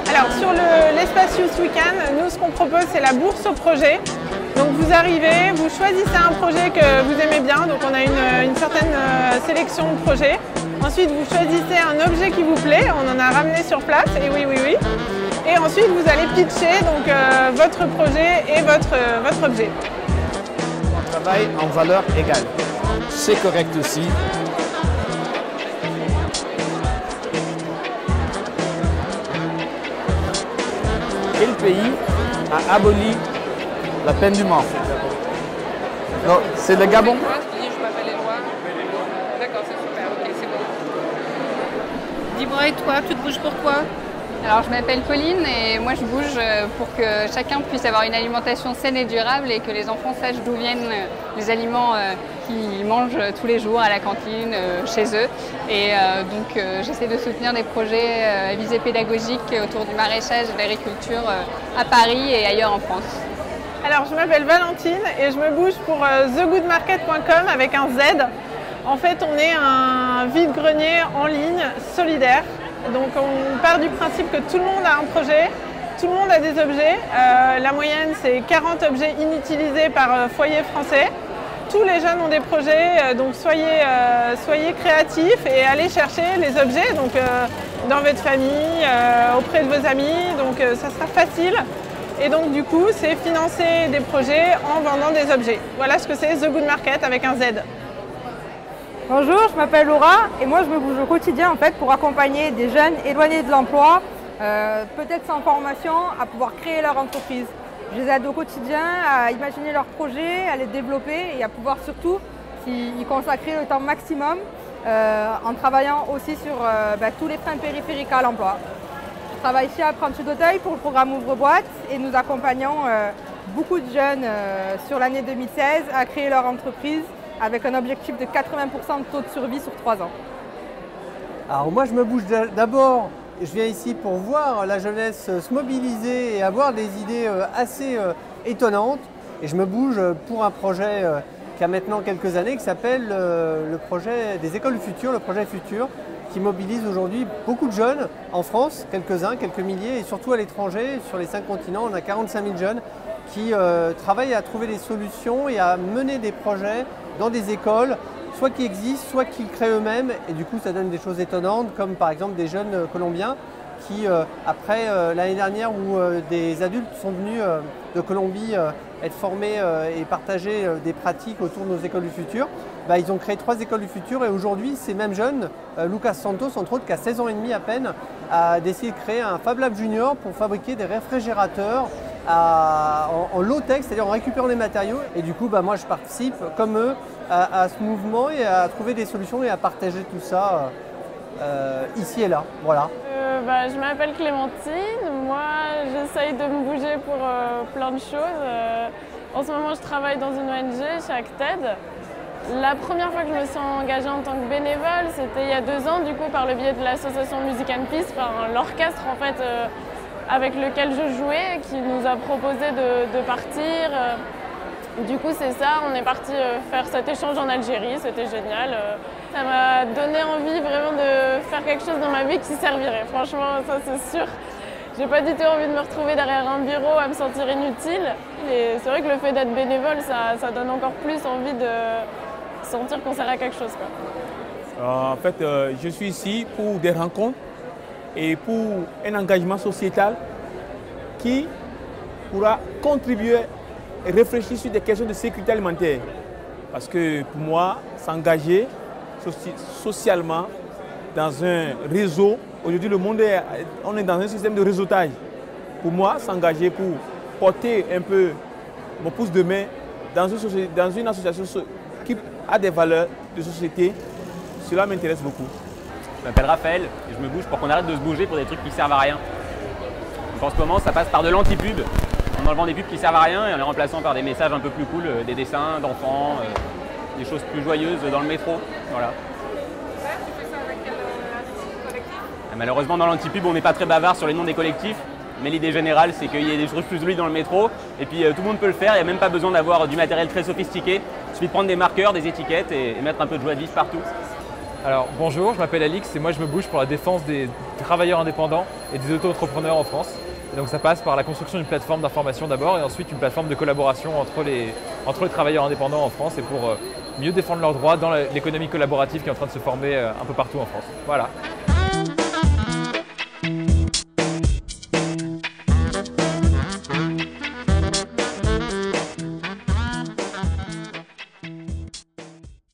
Alors sur l'espace Youth Weekend, nous ce qu'on propose c'est la bourse au projet. Donc vous arrivez, vous choisissez un projet que vous aimez bien, donc on a une certaine sélection de projets. Ensuite vous choisissez un objet qui vous plaît, on en a ramené sur place, et oui. Et ensuite vous allez pitcher donc, votre projet et votre objet. On travaille en valeur égale, c'est correct aussi. Quel pays a aboli la peine de mort? Non, c'est le Gabon. Je m'appelle Éloi. D'accord, c'est super, ok, c'est bon. Dis-moi, et toi, tu te bouges pourquoi? Alors je m'appelle Pauline et moi je bouge pour que chacun puisse avoir une alimentation saine et durable et que les enfants sachent d'où viennent les aliments qu'ils mangent tous les jours à la cantine, chez eux. Et donc j'essaie de soutenir des projets à visée pédagogique autour du maraîchage et de l'agriculture à Paris et ailleurs en France. Alors je m'appelle Valentine et je me bouge pour thegoodmarket.com avec un Z. En fait on est un vide-grenier en ligne solidaire. Donc on part du principe que tout le monde a un projet, tout le monde a des objets. La moyenne c'est 40 objets inutilisés par foyer français. Tous les jeunes ont des projets, donc soyez créatifs et allez chercher les objets donc, dans votre famille, auprès de vos amis, donc ça sera facile. Et donc du coup c'est financer des projets en vendant des objets. Voilà ce que c'est The Good Market avec un Z. Bonjour, je m'appelle Laura et moi je me bouge au quotidien en fait, pour accompagner des jeunes éloignés de l'emploi, peut-être sans formation, à pouvoir créer leur entreprise. Je les aide au quotidien à imaginer leurs projets, à les développer et à pouvoir surtout y consacrer le temps maximum en travaillant aussi sur tous les freins périphériques à l'emploi. Je travaille ici à Prendre d'Auteuil pour le programme Ouvre-Boîte et nous accompagnons beaucoup de jeunes sur l'année 2016 à créer leur entreprise, avec un objectif de 80% de taux de survie sur 3 ans. Alors moi je me bouge d'abord, je viens ici pour voir la jeunesse se mobiliser et avoir des idées assez étonnantes. Et je me bouge pour un projet qui a maintenant quelques années qui s'appelle le projet des écoles du futur, le projet Futur, qui mobilise aujourd'hui beaucoup de jeunes en France, quelques-uns, quelques milliers, et surtout à l'étranger, sur les 5 continents, on a 45 000 jeunes qui travaillent à trouver des solutions et à mener des projets dans des écoles, soit qui existent, soit qu'ils créent eux-mêmes, et du coup ça donne des choses étonnantes, comme par exemple des jeunes colombiens qui, après l'année dernière où des adultes sont venus de Colombie être formés et partager des pratiques autour de nos écoles du futur, ils ont créé 3 écoles du futur et aujourd'hui ces mêmes jeunes, Lucas Santos entre autres qui a 16 ans et demi à peine, a décidé de créer un Fab Lab Junior pour fabriquer des réfrigérateurs en low-tech, c'est-à-dire en récupérant les matériaux. Et du coup, moi je participe comme eux à ce mouvement et à trouver des solutions et à partager tout ça ici et là. Voilà. Je m'appelle Clémentine, moi j'essaye de me bouger pour plein de choses. En ce moment je travaille dans une ONG chez Acted. La première fois que je me suis engagée en tant que bénévole, c'était il y a 2 ans du coup par le biais de l'association Music and Peace, l'orchestre en fait avec lequel je jouais qui nous a proposé de partir. Du coup c'est ça, on est parti faire cet échange en Algérie, c'était génial. Ça m'a donné envie vraiment de faire quelque chose dans ma vie qui servirait, franchement ça c'est sûr. J'ai pas du tout envie de me retrouver derrière un bureau à me sentir inutile. Et c'est vrai que le fait d'être bénévole, ça donne encore plus envie de sentir qu'on sert à quelque chose, quoi. En fait, je suis ici pour des rencontres et pour un engagement sociétal qui pourra contribuer et réfléchir sur des questions de sécurité alimentaire. Parce que pour moi, s'engager socialement dans un réseau, aujourd'hui le monde on est dans un système de réseautage. Pour moi, s'engager pour porter un peu mon pouce de main dans une association qui a des valeurs de société, cela m'intéresse beaucoup. Je m'appelle Raphaël et je me bouge pour qu'on arrête de se bouger pour des trucs qui servent à rien. Donc en ce moment, ça passe par de l'anti-pub, en enlevant des pubs qui servent à rien et en les remplaçant par des messages un peu plus cool, des dessins d'enfants, des choses plus joyeuses dans le métro. Voilà. Tu fais ça avec quel collectif ? Malheureusement, dans l'anti-pub, on n'est pas très bavard sur les noms des collectifs. Mais l'idée générale, c'est qu'il y ait des choses plus jolies dans le métro. Et puis tout le monde peut le faire, il n'y a même pas besoin d'avoir du matériel très sophistiqué. Il suffit de prendre des marqueurs, des étiquettes et mettre un peu de joie de vivre partout. Alors bonjour, je m'appelle Alix et moi je me bouge pour la défense des travailleurs indépendants et des auto-entrepreneurs en France. Et donc ça passe par la construction d'une plateforme d'information d'abord et ensuite une plateforme de collaboration entre les travailleurs indépendants en France et pour mieux défendre leurs droits dans l'économie collaborative qui est en train de se former un peu partout en France. Voilà.